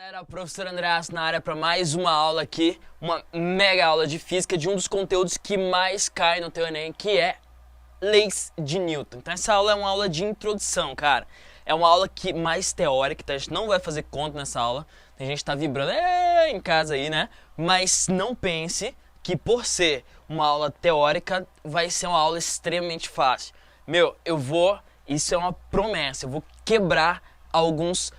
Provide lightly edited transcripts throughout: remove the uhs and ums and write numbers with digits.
Galera, professor Andreas na área para mais uma aula aqui, uma mega aula de física de um dos conteúdos que mais cai no teu Enem, que é leis de Newton. Então essa aula é uma aula de introdução, cara. É uma aula mais teórica, então a gente não vai fazer conta nessa aula. Tem gente que tá vibrando em casa aí, né? Mas não pense que por ser uma aula teórica vai ser uma aula extremamente fácil. Isso é uma promessa, eu vou quebrar alguns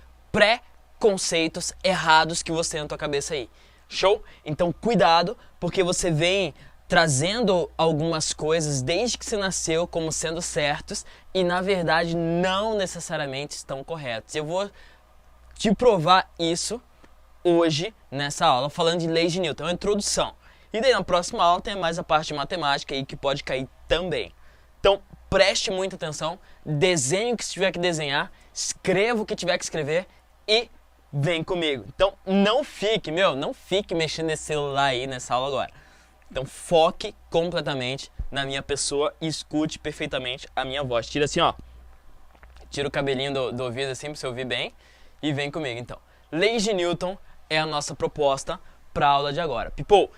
conceitos errados que você tem na tua cabeça aí. Show? Então cuidado, porque você vem trazendo algumas coisas desde que você nasceu como sendo certos e na verdade não necessariamente estão corretos. Eu vou te provar isso hoje nessa aula, falando de leis de Newton, é uma introdução. E daí na próxima aula tem mais a parte de matemática aí que pode cair também. Então preste muita atenção, desenhe o que tiver que desenhar, escreva o que tiver que escrever e vem comigo. Então não fique mexendo nesse celular aí nessa aula agora. Então foque completamente na minha pessoa e escute perfeitamente a minha voz. Tira assim, ó. Tira o cabelinho do ouvido assim pra você ouvir bem e vem comigo. Então, leis de Newton é a nossa proposta para a aula de agora. People,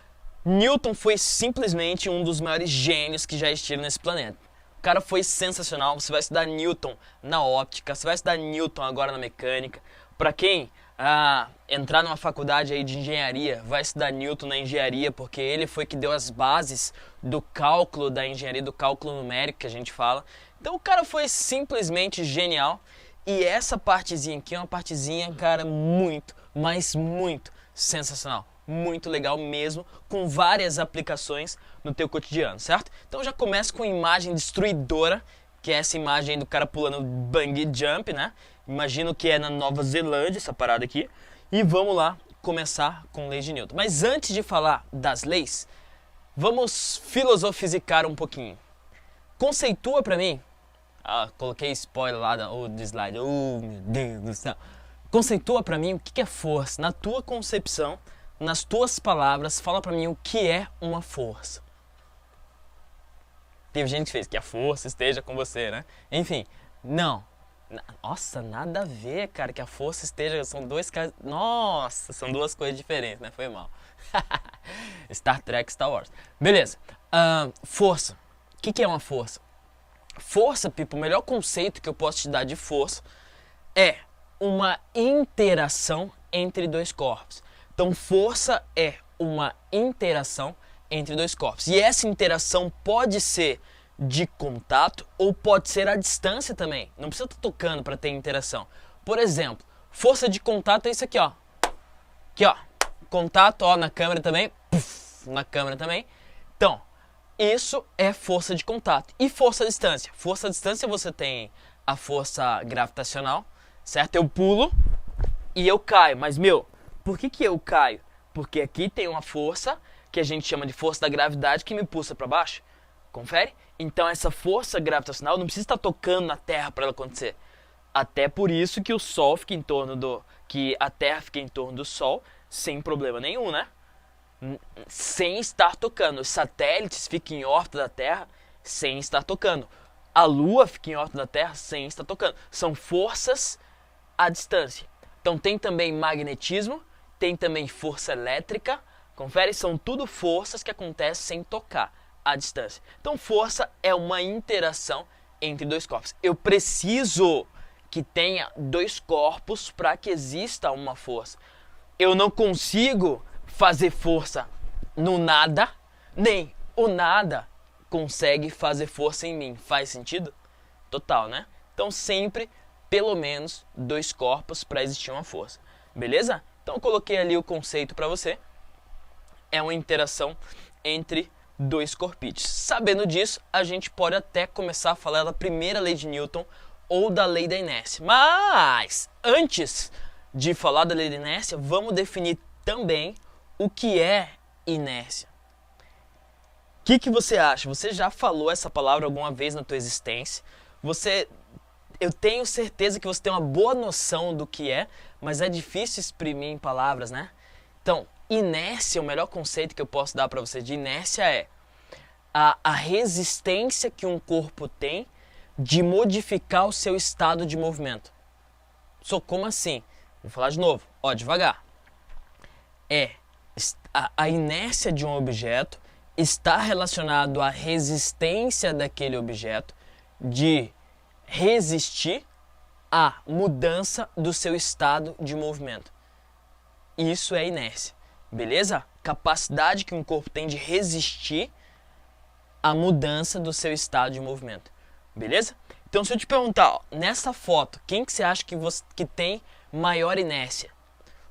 Newton foi simplesmente um dos maiores gênios que já existiram nesse planeta. O cara foi sensacional. Você vai estudar Newton na óptica, você vai estudar Newton agora na mecânica. Para quem entrar numa faculdade aí de engenharia, vai estudar Newton na engenharia, porque ele foi que deu as bases do cálculo da engenharia, do cálculo numérico que a gente fala. Então o cara foi simplesmente genial. E essa partezinha aqui é uma partezinha, cara, muito, mas muito sensacional. Muito legal mesmo, com várias aplicações no teu cotidiano, certo? Então já começa com imagem destruidora, que é essa imagem aí do cara pulando bungee jump, né? Imagino que é na Nova Zelândia essa parada aqui. E vamos lá começar com leis de Newton. Mas antes de falar das leis, vamos filosofizar um pouquinho. Conceitua pra mim. Coloquei spoiler lá do slide. Oh, meu Deus do céu. Conceitua pra mim o que é força. Na tua concepção, nas tuas palavras, fala pra mim o que é uma força. Teve gente que fez que a força esteja com você, né? Enfim, não. Nossa, nada a ver, cara, que a força esteja... São dois caras... Nossa, são duas coisas diferentes, né? Foi mal. Star Trek, Star Wars. Beleza. Força. O que é uma força? Força, Pipo, o melhor conceito que eu posso te dar de força é uma interação entre dois corpos. Então, força é uma interação entre dois corpos. E essa interação pode ser de contato ou pode ser à distância também. Não precisa estar tocando para ter interação. Por exemplo, força de contato é isso aqui, ó. Aqui, ó. Contato, ó, na câmera também. Puff, na câmera também. Então, isso é força de contato. E força à distância? Força à distância você tem a força gravitacional, certo? Eu pulo e eu caio. Mas, por que eu caio? Porque aqui tem uma força que a gente chama de força da gravidade que me puxa para baixo. Confere? Então essa força gravitacional não precisa estar tocando na Terra para ela acontecer. Até por isso que o Sol fica em torno que a Terra fica em torno do Sol sem problema nenhum, né? Sem estar tocando. Os satélites ficam em órbita da Terra sem estar tocando. A Lua fica em órbita da Terra sem estar tocando. São forças à distância. Então tem também magnetismo, tem também força elétrica. Confere? São tudo forças que acontecem sem tocar à distância. Então força é uma interação entre dois corpos. Eu preciso que tenha dois corpos para que exista uma força. Eu não consigo fazer força no nada, nem o nada consegue fazer força em mim. Faz sentido? Total, né? Então sempre, pelo menos, dois corpos para existir uma força. Beleza? Então eu coloquei ali o conceito para você. É uma interação entre dois corpídeos. Sabendo disso, a gente pode até começar a falar da primeira lei de Newton ou da lei da inércia. Mas, antes de falar da lei da inércia, vamos definir também o que é inércia. O que você acha? Você já falou essa palavra alguma vez na tua existência? Eu tenho certeza que você tem uma boa noção do que é, mas é difícil exprimir em palavras, né? Então, inércia, o melhor conceito que eu posso dar para você de inércia é a resistência que um corpo tem de modificar o seu estado de movimento. Como assim? Vou falar de novo, ó, devagar. A inércia de um objeto está relacionado à resistência daquele objeto de resistir à mudança do seu estado de movimento. Isso é inércia, beleza? Capacidade que um corpo tem de resistir à mudança do seu estado de movimento, beleza? Então, se eu te perguntar, ó, nessa foto, quem que você acha que tem maior inércia?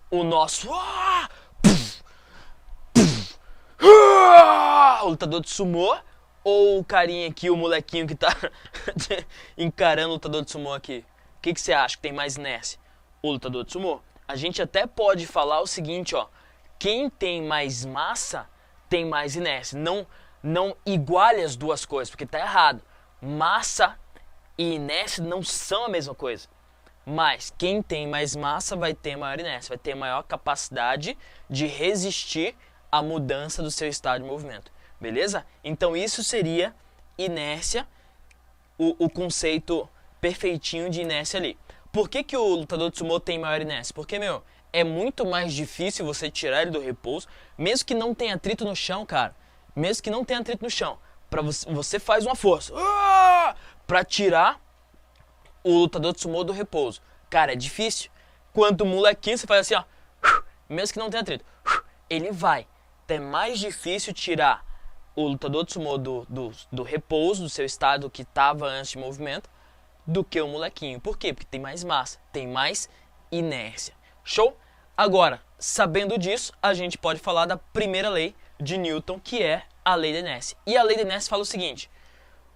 O nosso o lutador de sumô ou o carinha aqui, o molequinho que tá encarando o lutador de sumô aqui? O que você acha que tem mais inércia? O lutador de sumô. A gente até pode falar o seguinte, ó, quem tem mais massa tem mais inércia. Não iguale as duas coisas, porque tá errado. Massa e inércia não são a mesma coisa. Mas quem tem mais massa vai ter maior inércia, vai ter maior capacidade de resistir à mudança do seu estado de movimento. Beleza? Então isso seria inércia, o conceito perfeitinho de inércia ali. Por que o lutador de sumô tem maior inércia? Porque, é muito mais difícil você tirar ele do repouso, mesmo que não tenha atrito no chão, cara. Mesmo que não tenha atrito no chão. Você faz uma força pra tirar o lutador de sumô do repouso. Cara, é difícil. Quanto o molequinho, você faz assim, ó, mesmo que não tenha atrito, ele vai. É mais difícil tirar o lutador de sumô do repouso, do seu estado que estava antes de movimento, do que o molequinho. Por quê? Porque tem mais massa, tem mais inércia. Show? Agora, sabendo disso, a gente pode falar da primeira lei de Newton, que é a lei da inércia. E a lei da inércia fala o seguinte,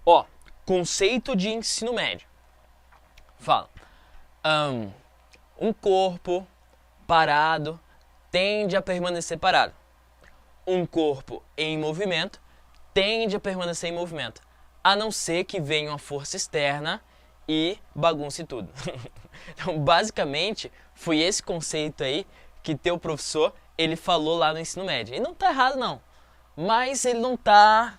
ó, conceito de ensino médio. Fala, um corpo parado tende a permanecer parado. Um corpo em movimento tende a permanecer em movimento, a não ser que venha uma força externa e bagunce tudo. Então, basicamente, foi esse conceito aí que teu professor, ele falou lá no ensino médio. E não tá errado, não. Mas ele não tá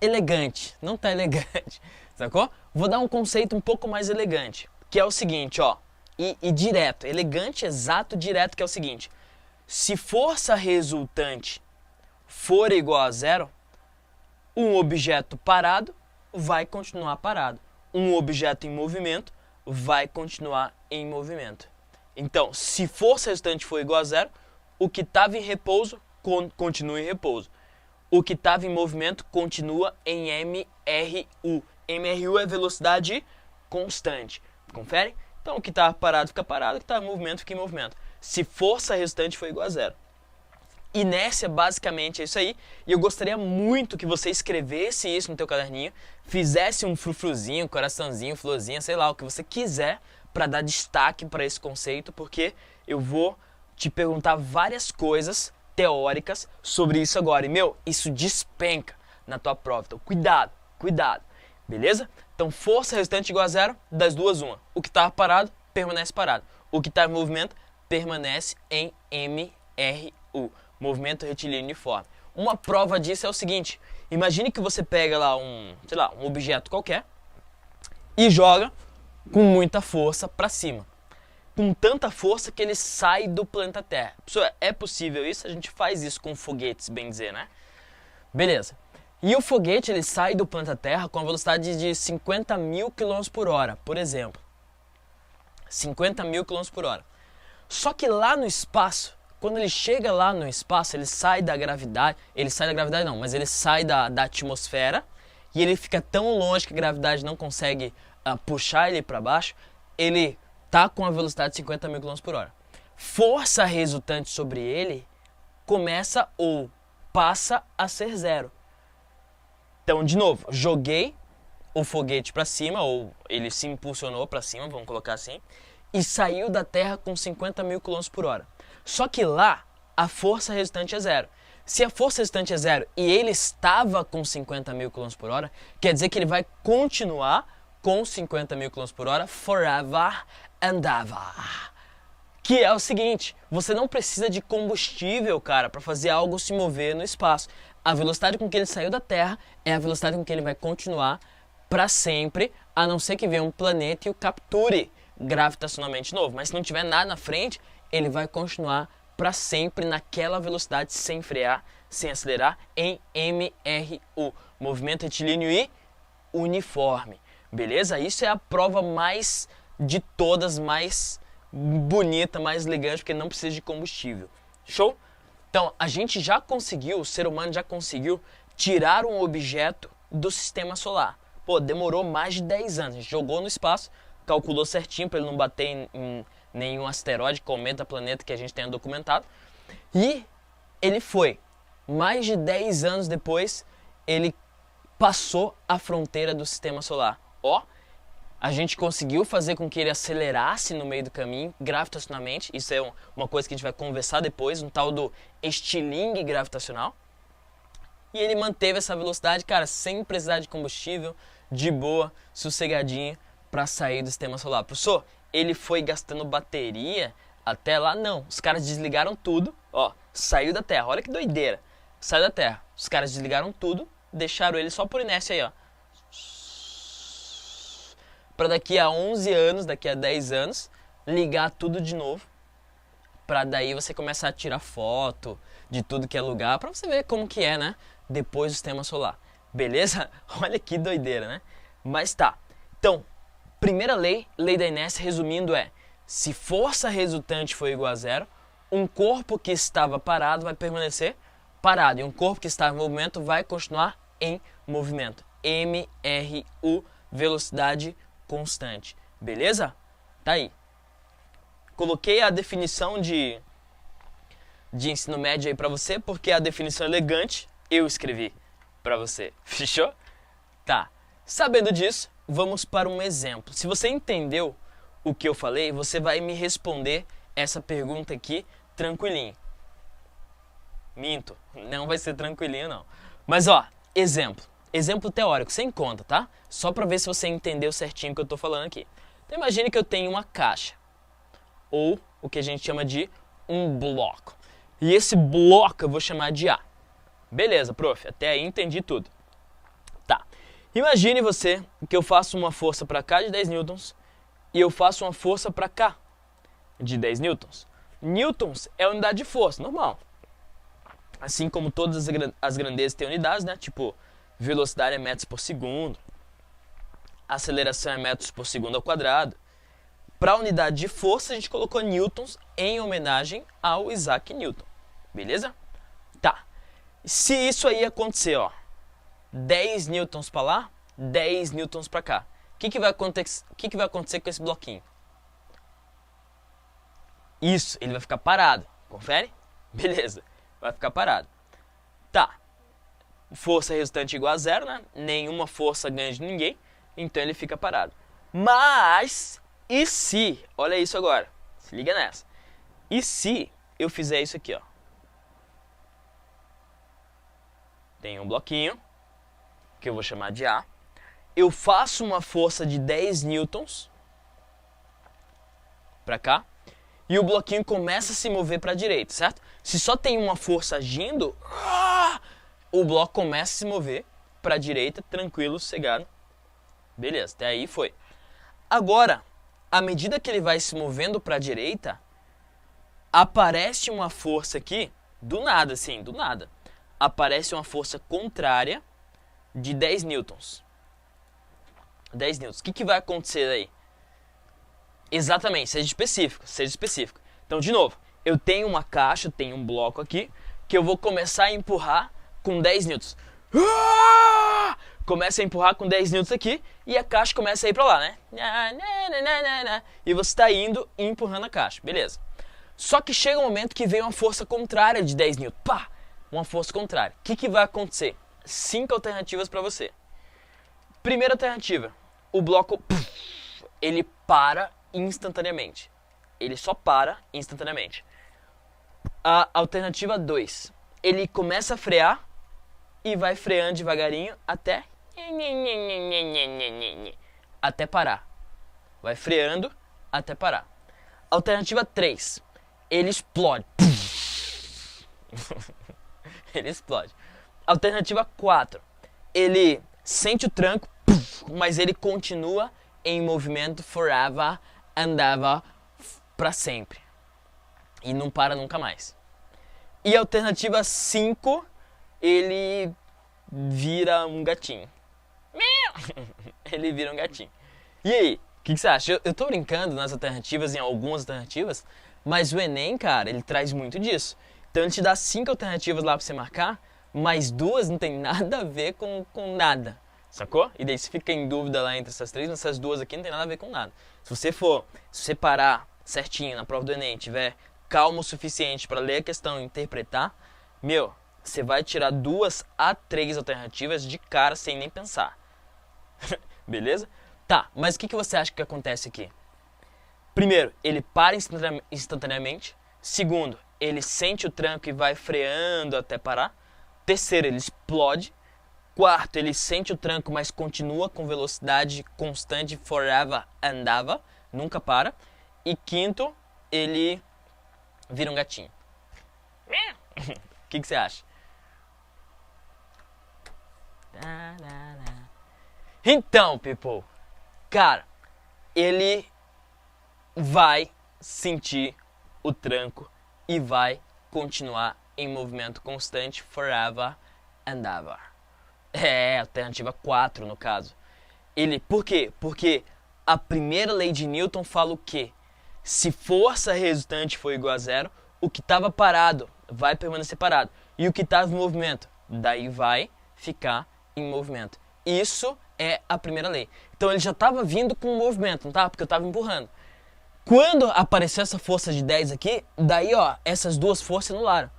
elegante. Não tá elegante, sacou? Vou dar um conceito um pouco mais elegante, que é o seguinte, ó. E direto, elegante, exato, direto, que é o seguinte. Se força resultante for igual a zero, um objeto parado vai continuar parado. Um objeto em movimento vai continuar em movimento. Então, se força resultante for igual a zero, o que estava em repouso continua em repouso. O que estava em movimento continua em MRU. MRU é velocidade constante. Confere? Então, o que estava parado fica parado, o que estava em movimento fica em movimento. Se força resultante for igual a zero. Inércia basicamente é isso aí, e eu gostaria muito que você escrevesse isso no teu caderninho, fizesse um frufruzinho, coraçãozinho, florzinha, sei lá, o que você quiser para dar destaque para esse conceito, porque eu vou te perguntar várias coisas teóricas sobre isso agora. E, isso despenca na tua prova, então cuidado, beleza? Então, força resultante igual a zero, das duas, uma. O que estava parado, permanece parado. O que está em movimento, permanece em MRU. Movimento retilíneo uniforme. Uma prova disso é o seguinte, imagine que você pega lá um objeto qualquer e joga com muita força para cima. Com tanta força que ele sai do planeta Terra. Pessoal, é possível isso? A gente faz isso com foguetes, bem dizer, né? Beleza. E o foguete, ele sai do planeta Terra com a velocidade de 50 mil km por hora, por exemplo. 50 mil km por hora. Só que lá no espaço, quando ele chega lá no espaço, ele sai da gravidade não, mas ele sai da atmosfera e ele fica tão longe que a gravidade não consegue puxar ele para baixo, ele tá com a velocidade de 50 mil km por hora. Força resultante sobre ele começa ou passa a ser zero. Então, de novo, joguei o foguete para cima, ou ele se impulsionou para cima, vamos colocar assim, e saiu da Terra com 50 mil km por hora. Só que lá, a força resultante é zero. Se a força resultante é zero e ele estava com 50 mil km por hora, quer dizer que ele vai continuar com 50 mil km por hora forever and ever. Que é o seguinte, você não precisa de combustível, cara, para fazer algo se mover no espaço. A velocidade com que ele saiu da Terra é a velocidade com que ele vai continuar para sempre, a não ser que venha um planeta e o capture gravitacionalmente novo. Mas se não tiver nada na frente, ele vai continuar para sempre naquela velocidade, sem frear, sem acelerar, em MRU, movimento retilíneo e uniforme. Beleza? Isso é a prova mais de todas, mais bonita, mais elegante, porque não precisa de combustível. Show? Então, a gente já conseguiu, o ser humano já conseguiu tirar um objeto do sistema solar. Pô, demorou mais de 10 anos. A gente jogou no espaço, calculou certinho para ele não bater em nenhum asteroide, cometa, planeta que a gente tenha documentado. E ele foi. Mais de 10 anos depois, ele passou a fronteira do sistema solar. Ó, a gente conseguiu fazer com que ele acelerasse no meio do caminho, gravitacionalmente. Isso é uma coisa que a gente vai conversar depois, um tal do estilingue gravitacional. E ele manteve essa velocidade, cara, sem precisar de combustível, de boa, sossegadinho, para sair do sistema solar. Professor, ele foi gastando bateria até lá? Não, os caras desligaram tudo, ó, saiu da Terra, olha que doideira. Saiu da Terra, os caras desligaram tudo, deixaram ele só por inércia aí, ó. Para daqui a 11 anos, daqui a 10 anos, ligar tudo de novo. Para daí você começar a tirar foto de tudo que é lugar, para você ver como que é, né? Depois do sistema solar. Beleza? Olha que doideira, né? Mas tá. Então, primeira lei, lei da inércia, resumindo é: se força resultante for igual a zero, um corpo que estava parado vai permanecer parado. E um corpo que está em movimento vai continuar em movimento. MRU, velocidade constante. Beleza? Tá aí. Coloquei a definição de ensino médio aí pra você, porque a definição elegante eu escrevi pra você. Fechou? Tá. Sabendo disso, vamos para um exemplo. Se você entendeu o que eu falei, você vai me responder essa pergunta aqui tranquilinho. Minto, não vai ser tranquilinho não. Mas ó, exemplo. Exemplo teórico, sem conta, tá? Só pra ver se você entendeu certinho o que eu tô falando aqui. Então imagine que eu tenho uma caixa, ou o que a gente chama de um bloco. E esse bloco eu vou chamar de A. Beleza, prof, até aí entendi tudo. Tá. Imagine você que eu faço uma força para cá de 10 newtons e eu faço uma força para cá de 10 newtons. Newtons é a unidade de força, normal. Assim como todas as grandezas têm unidades, né? Tipo, velocidade é metros por segundo, aceleração é metros por segundo ao quadrado. Para a unidade de força, a gente colocou newtons em homenagem ao Isaac Newton. Beleza? Tá. Se isso aí acontecer, ó, 10 newtons para lá, 10 newtons para cá, o que vai acontecer com esse bloquinho? Isso, ele vai ficar parado. Confere? Beleza, vai ficar parado. Tá. Força resultante igual a zero, né? Nenhuma força ganha de ninguém, então ele fica parado. Mas, e se, olha isso agora, se liga nessa. E se eu fizer isso aqui, ó? Tem um bloquinho, que eu vou chamar de A. Eu faço uma força de 10 newtons para cá, e o bloquinho começa a se mover para a direita, certo? Se só tem uma força agindo, o bloco começa a se mover para a direita, tranquilo, sossegado. Beleza, até aí foi. Agora, à medida que ele vai se movendo para a direita, aparece uma força aqui, do nada, assim, do nada. Aparece uma força contrária de 10 newtons. 10 newtons. O que vai acontecer aí? Exatamente, seja específico, seja específico. Então, de novo, eu tenho uma caixa, tenho um bloco aqui, que eu vou começar a empurrar com 10 newtons. Começa a empurrar com 10 newtons aqui e a caixa começa a ir pra lá, né? E você está indo e empurrando a caixa, beleza. Só que chega um momento que vem uma força contrária de 10 newtons. Pá! Uma força contrária. O que vai acontecer? 5 alternativas para você. Primeira alternativa, o bloco, ele para instantaneamente. Ele só para instantaneamente. A alternativa 2, ele começa a frear e vai freando devagarinho até parar. Vai freando até parar. Alternativa 3, ele explode. Ele explode. Alternativa 4, ele sente o tranco, mas ele continua em movimento forever andava para sempre. E não para nunca mais. E a alternativa 5, ele vira um gatinho. Ele vira um gatinho. E aí, o que você acha? Eu tô brincando nas alternativas, em algumas alternativas, mas o Enem, cara, ele traz muito disso. Então ele te dá 5 alternativas lá pra você marcar, mas 2 não tem nada a ver com nada, sacou? E daí você fica em dúvida lá entre essas 3, mas essas 2 aqui não tem nada a ver com nada. Se você parar certinho na prova do Enem, tiver calmo o suficiente pra ler a questão e interpretar, você vai tirar 2 a 3 alternativas de cara sem nem pensar. Beleza? Tá, mas o que você acha que acontece aqui? Primeiro, ele para instantaneamente. Segundo, ele sente o tranco e vai freando até parar. Terceiro, ele explode. Quarto, ele sente o tranco, mas continua com velocidade constante, forever andava, nunca para. E quinto, ele vira um gatinho. O que você acha? Então, people, cara, ele vai sentir o tranco e vai continuar em movimento constante, forever and ever. É, alternativa 4 no caso. Por quê? Porque a primeira lei de Newton fala o quê? Se força resultante for igual a zero, o que estava parado vai permanecer parado. E o que estava em movimento, daí vai ficar em movimento. Isso é a primeira lei. Então ele já estava vindo com o movimento, não tá? Porque eu estava empurrando. Quando apareceu essa força de 10 aqui, daí essas 2 forças anularam.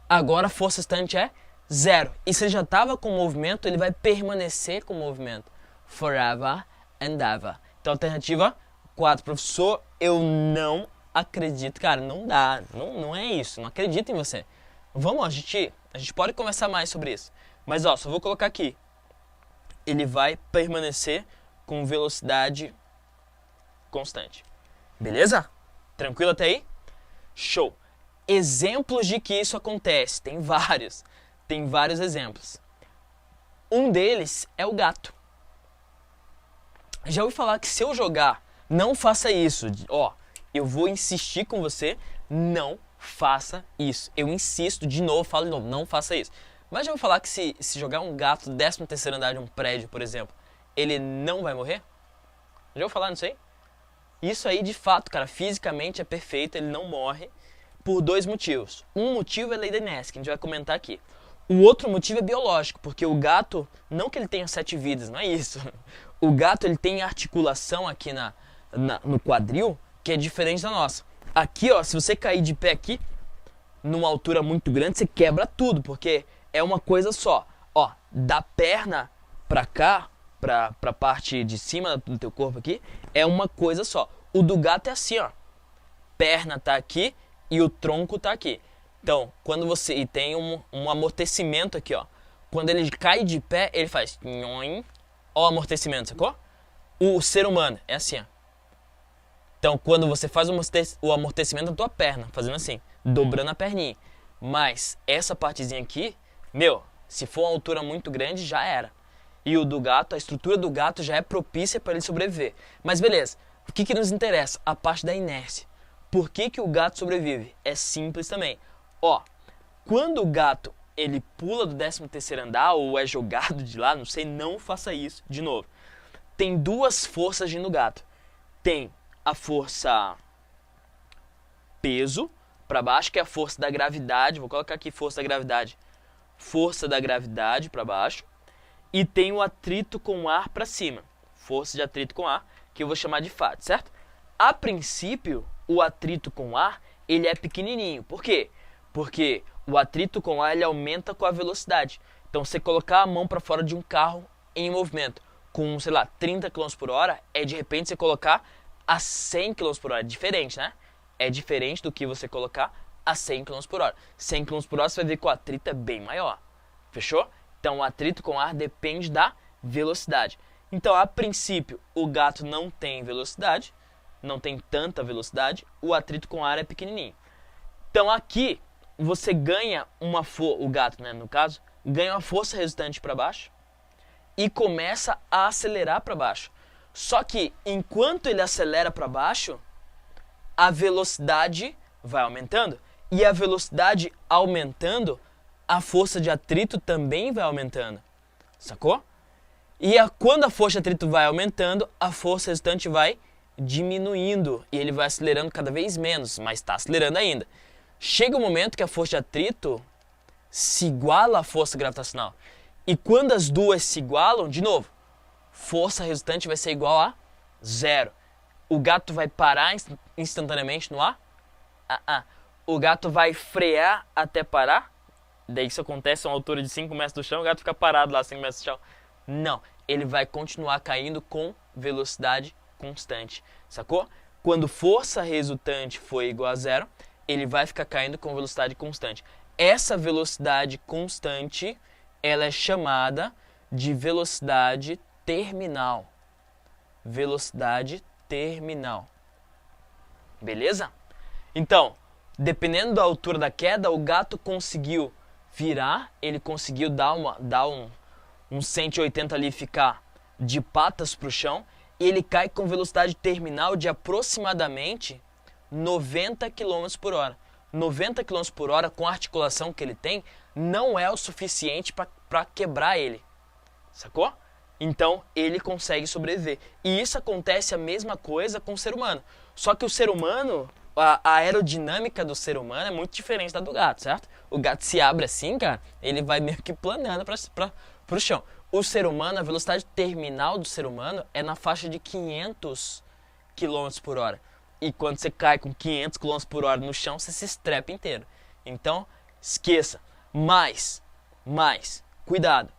Agora a força restante é 0. E se ele já estava com o movimento, ele vai permanecer com o movimento. Forever and ever. Então alternativa 4. Professor, eu não acredito. Cara, não dá. Não é isso. Não acredito em você. Vamos, a gente pode conversar mais sobre isso. Mas só vou colocar aqui. Ele vai permanecer com velocidade constante. Beleza? Tranquilo até aí? Show! Exemplos de que isso acontece. Tem vários. Tem vários exemplos. Um deles é o gato. Já ouvi falar que se eu jogar, não faça isso. Eu vou insistir com você, não faça isso. Eu insisto de novo, falo de novo, não faça isso. Mas já ouvi falar que se jogar um gato do 13º andar de um prédio, por exemplo, ele não vai morrer? Já ouviu falar nisso aí? Isso aí, de fato, cara, fisicamente é perfeito, ele não morre por 2 motivos. Um motivo é a lei da inércia, que a gente vai comentar aqui. O outro motivo é biológico, porque o gato, não que ele tenha 7 vidas, não é isso. O gato, ele tem articulação aqui no quadril, que é diferente da nossa. Aqui, se você cair de pé aqui, numa altura muito grande, você quebra tudo, porque é uma coisa só. Da perna pra cá, pra parte de cima do teu corpo aqui, é uma coisa só. O do gato é assim, perna tá aqui e o tronco tá aqui. Então, quando você tem um amortecimento aqui, quando ele cai de pé, ele faz nhoim. Ó o amortecimento, sacou? O ser humano é assim, Então, quando você faz o amortecimento da tua perna, fazendo assim, dobrando a perninha. Mas essa partezinha aqui, se for uma altura muito grande, já era. E o do gato, a estrutura do gato já é propícia para ele sobreviver. Mas beleza, o que nos interessa? A parte da inércia. Por que o gato sobrevive? É simples também. Quando o gato ele pula do 13º andar ou é jogado de lá, não sei, não faça isso de novo. Tem 2 forças agindo no gato. Tem a força peso para baixo, que é a força da gravidade. Vou colocar aqui força da gravidade. Força da gravidade para baixo. E tem o atrito com o ar para cima. Força de atrito com ar, que eu vou chamar de Fad, certo? A princípio, o atrito com o ar, ele é pequenininho. Por quê? Porque o atrito com o ar, ele aumenta com a velocidade. Então, você colocar a mão para fora de um carro em movimento com, 30 km por hora, é de repente você colocar a 100 km por hora. É diferente, né? É diferente do que você colocar a 100 km por hora. 100 km por hora, você vai ver que o atrito é bem maior. Fechou? Então, o atrito com o ar depende da velocidade. Então, a princípio, o gato não tem velocidade, não tem tanta velocidade, o atrito com o ar é pequenininho. Então, aqui, você ganha o gato, né, no caso, ganha uma força resultante para baixo e começa a acelerar para baixo. Só que, enquanto ele acelera para baixo, a velocidade vai aumentando. E a velocidade aumentando, a força de atrito também vai aumentando. Sacou? E quando a força de atrito vai aumentando, a força resultante vai diminuindo. E ele vai acelerando cada vez menos, mas está acelerando ainda. Chega um momento que a força de atrito se iguala à força gravitacional. E quando as duas se igualam, de novo, força resultante vai ser igual a zero. O gato vai parar instantaneamente no ar? O gato vai frear até parar? Daí isso acontece a uma altura de 5 metros do chão, o gato fica parado lá 5 metros do chão. Não, ele vai continuar caindo com velocidade constante, sacou? Quando força resultante for igual a zero, ele vai ficar caindo com velocidade constante. Essa velocidade constante, ela é chamada de velocidade terminal. Velocidade terminal. Beleza? Então, dependendo da altura da queda, o gato conseguiu virar, ele conseguiu dar um 180 ali, ficar de patas para o chão, e ele cai com velocidade terminal de aproximadamente 90 km por hora. 90 km por hora com a articulação que ele tem não é o suficiente para quebrar ele, sacou? Então ele consegue sobreviver. E isso acontece a mesma coisa com o ser humano. Só que o ser humano, a aerodinâmica do ser humano é muito diferente da do gato, certo? O gato se abre assim, cara, ele vai meio que planando pro chão. O ser humano, a velocidade terminal do ser humano é na faixa de 500 km por hora. E quando você cai com 500 km por hora no chão, você se estrepa inteiro. Então, esqueça. Mas, cuidado.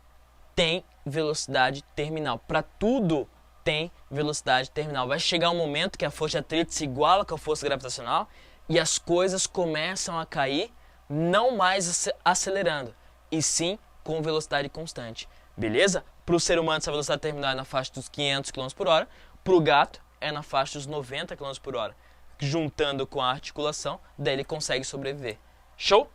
Tem velocidade terminal. Para tudo tem velocidade terminal. Vai chegar um momento que a força de atrito se iguala com a força gravitacional e as coisas começam a cair, não mais acelerando, e sim com velocidade constante. Beleza? Para o ser humano, essa velocidade terminal é na faixa dos 500 km por hora. Para o gato, é na faixa dos 90 km por hora. Juntando com a articulação, daí ele consegue sobreviver. Show?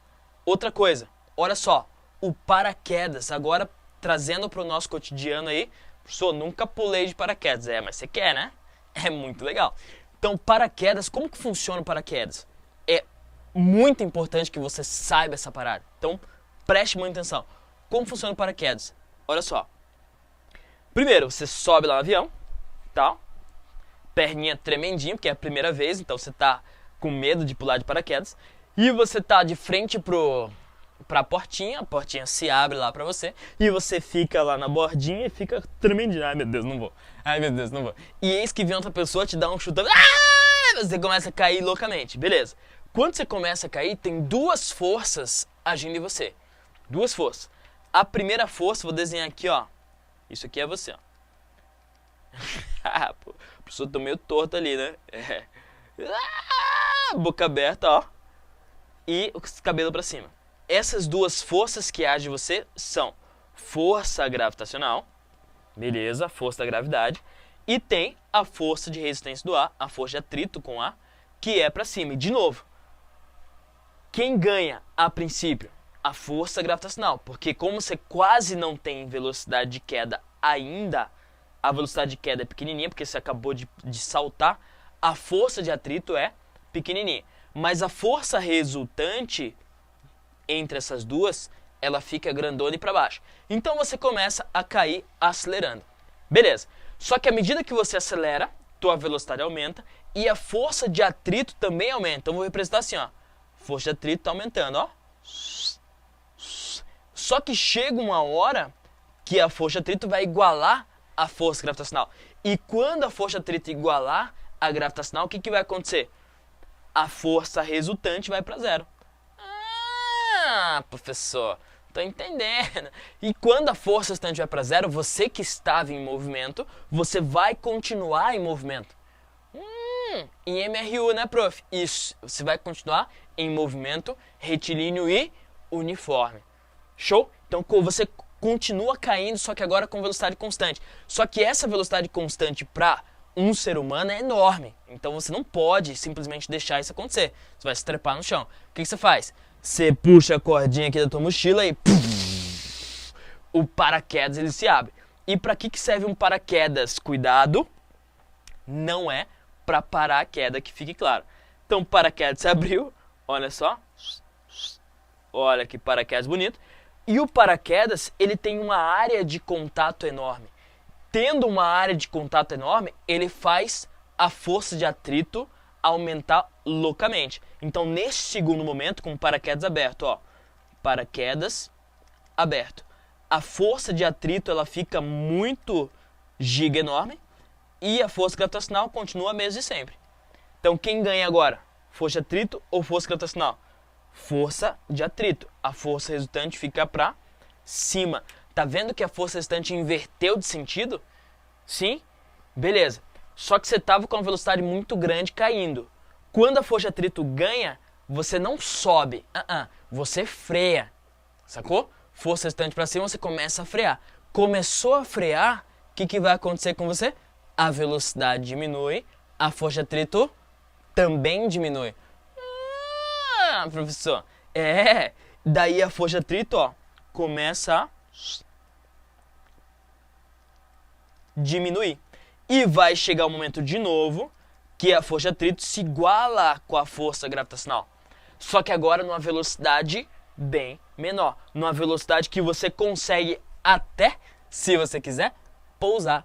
Outra coisa, olha só, o paraquedas, agora trazendo para o nosso cotidiano aí. Professor, nunca pulei de paraquedas. Mas você quer, né? É muito legal. Então, paraquedas, como que funciona o paraquedas? É muito importante que você saiba essa parada. Então, preste muita atenção. Como funciona o paraquedas? Olha só. Primeiro, você sobe lá no avião, tal. Perninha tremendinha, porque é a primeira vez, então você tá com medo de pular de paraquedas. E você tá de frente pra portinha, a portinha se abre lá pra você, e você fica lá na bordinha e fica tremendinho. Ai meu Deus, não vou. Ai meu Deus, não vou. E eis que vem outra pessoa, te dá um chutão. Você começa a cair loucamente, beleza. Quando você começa a cair, tem duas forças agindo em você. Duas forças. A primeira força, vou desenhar aqui, ó. Isso aqui é você, ó. Pô, a pessoa tá meio torta ali, né? Boca aberta, ó. E o cabelo pra cima. Essas duas forças que agem em você são força gravitacional, beleza, força da gravidade, e tem a força de resistência do ar, a força de atrito com o ar, que é pra cima. E de novo, quem ganha a princípio? A força gravitacional, porque como você quase não tem velocidade de queda ainda, a velocidade de queda é pequenininha, porque você acabou de saltar, a força de atrito é pequenininha. Mas a força resultante entre essas duas, ela fica grandona e para baixo. Então você começa a cair acelerando. Beleza. Só que à medida que você acelera, tua velocidade aumenta e a força de atrito também aumenta. Então eu vou representar assim, ó. Força de atrito está aumentando, ó. Só que chega uma hora que a força de atrito vai igualar a força gravitacional. E quando a força de atrito igualar a gravitacional, o que vai acontecer? A força resultante vai para zero. Ah, professor, tô entendendo. E quando a força resultante vai para zero, você que estava em movimento, você vai continuar em movimento. Em MRU, né, prof? Isso, você vai continuar em movimento retilíneo e uniforme. Show? Então você continua caindo, só que agora com velocidade constante. Só que essa velocidade constante para um ser humano é enorme. Então você não pode simplesmente deixar isso acontecer. Você vai se trepar no chão. O que você faz? Você puxa a cordinha aqui da tua mochila e o paraquedas ele se abre. E para que serve um paraquedas? Cuidado, não é para parar a queda, que fique claro. Então o paraquedas se abriu, olha só. Olha que paraquedas bonito. E o paraquedas, ele tem uma área de contato enorme. Tendo uma área de contato enorme, ele faz a força de atrito aumentar loucamente. Então, nesse segundo momento, com o paraquedas aberto, ó, paraquedas aberto, a força de atrito ela fica muito giga enorme e a força gravitacional continua a mesma de sempre. Então, quem ganha agora? Força de atrito ou força gravitacional? Força de atrito. A força resultante fica para cima. Tá vendo que a força resultante inverteu de sentido? Sim? Beleza. Só que você estava com uma velocidade muito grande caindo. Quando a força de atrito ganha, você não sobe. Você freia. Sacou? Força resultante para cima, você começa a frear. Começou a frear, o que vai acontecer com você? A velocidade diminui, a força de atrito também diminui. Professor. Daí a força de atrito, ó, começa a diminuir. E vai chegar o momento de novo que a força de atrito se iguala com a força gravitacional. Só que agora numa velocidade bem menor. Numa velocidade que você consegue até, se você quiser, pousar.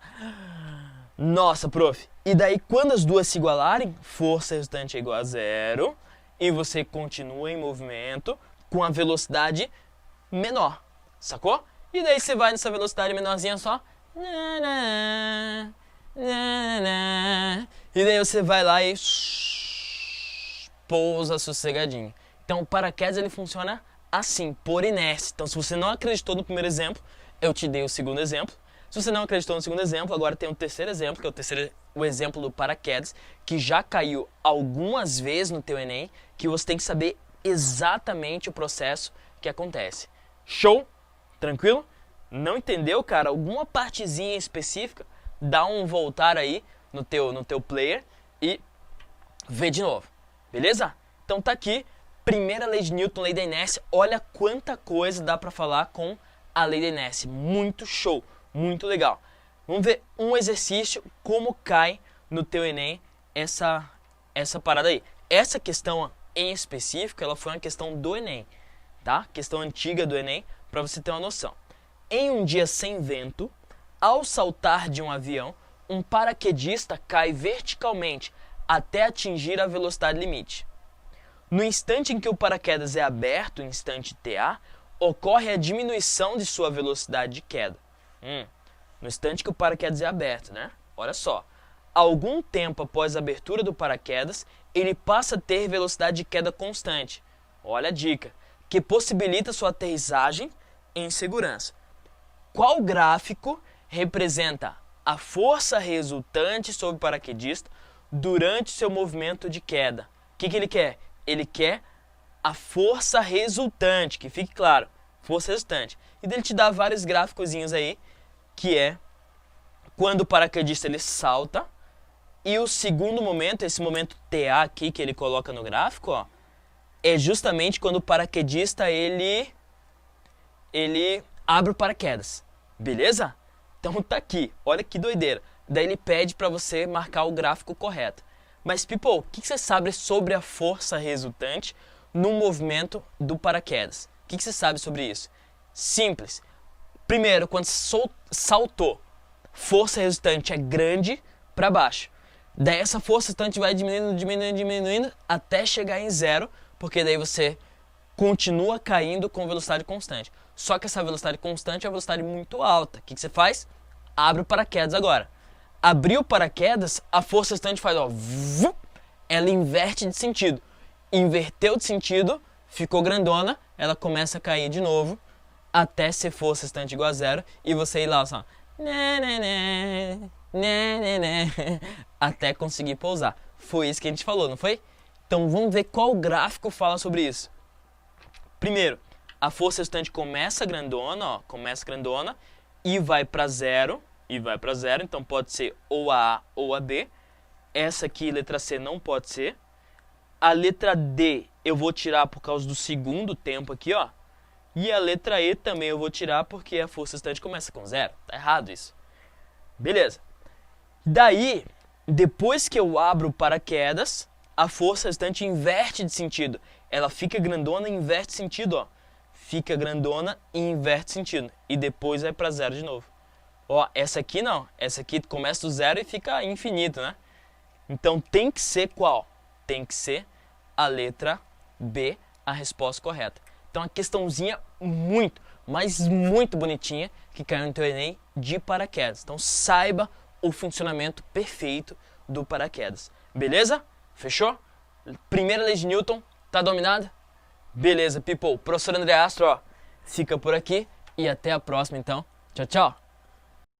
Nossa, prof. E daí quando as duas se igualarem, força resultante é igual a zero. E você continua em movimento com a velocidade menor. Sacou? E daí você vai nessa velocidade menorzinha só. E daí você vai lá e pousa sossegadinho. Então o paraquedas ele funciona assim, por inércia. Então se você não acreditou no primeiro exemplo, eu te dei o segundo exemplo. Se você não acreditou no segundo exemplo, agora tem o terceiro exemplo, que é o exemplo do paraquedas, que já caiu algumas vezes no teu Enem, que você tem que saber exatamente o processo que acontece. Show? Tranquilo? Não entendeu, cara? Alguma partezinha específica? Dá um voltar aí no teu player e vê de novo. Beleza? Então tá aqui, primeira lei de Newton, lei da inércia. Olha quanta coisa dá pra falar com a lei da inércia. Muito show, muito legal. Vamos ver um exercício, como cai no teu Enem essa parada aí. Essa questão em específico, ela foi uma questão do Enem, tá? Questão antiga do Enem, para você ter uma noção. Em um dia sem vento, ao saltar de um avião, um paraquedista cai verticalmente até atingir a velocidade limite. No instante em que o paraquedas é aberto, instante TA, ocorre a diminuição de sua velocidade de queda. No instante que o paraquedas é aberto, né? Olha só. Algum tempo após a abertura do paraquedas, ele passa a ter velocidade de queda constante. Olha a dica. Que possibilita sua aterrissagem em segurança. Qual gráfico representa a força resultante sobre o paraquedista durante seu movimento de queda? O que ele quer? Ele quer a força resultante, que fique claro, força resultante. E ele te dá vários gráficozinhos aí, que é quando o paraquedista ele salta, e o segundo momento, esse momento TA aqui que ele coloca no gráfico, ó, é justamente quando o paraquedista ele abre o paraquedas, beleza? Então tá aqui, olha que doideira. Daí ele pede para você marcar o gráfico correto. Mas, people, o que você sabe sobre a força resultante no movimento do paraquedas? O que você sabe sobre isso? Simples. Primeiro, quando saltou, força resultante é grande para baixo. Daí essa força resultante vai diminuindo até chegar em zero, porque daí você continua caindo com velocidade constante. Só que essa velocidade constante é uma velocidade muito alta. O que você faz? Abre o paraquedas agora. Abriu o paraquedas, a força resultante faz, ó, ela inverte de sentido. Inverteu de sentido, ficou grandona, ela começa a cair de novo, até ser força resultante igual a zero, e você ir lá, só, até conseguir pousar. Foi isso que a gente falou, não foi? Então vamos ver qual gráfico fala sobre isso. Primeiro, a força resultante começa grandona, ó, e vai para zero, então pode ser ou a A ou a B. Essa aqui, letra C, não pode ser. A letra D eu vou tirar por causa do segundo tempo aqui, ó. E a letra E também eu vou tirar porque a força resultante começa com zero. Tá errado isso. Beleza. Daí, depois que eu abro o paraquedas, a força restante inverte de sentido. Ela fica grandona e inverte de sentido, ó. Fica grandona e inverte de sentido. E depois vai para zero de novo. Ó, essa aqui não. Essa aqui começa do zero e fica infinito, né? Então tem que ser qual? Tem que ser a letra B, a resposta correta. Então, uma questãozinha muito, mas muito bonitinha que caiu no teu Enem de paraquedas. Então, saiba o funcionamento perfeito do paraquedas. Beleza? Fechou? Primeira lei de Newton, tá dominada? Beleza, people. Professor André Astro, ó, fica por aqui e até a próxima, então. Tchau, tchau.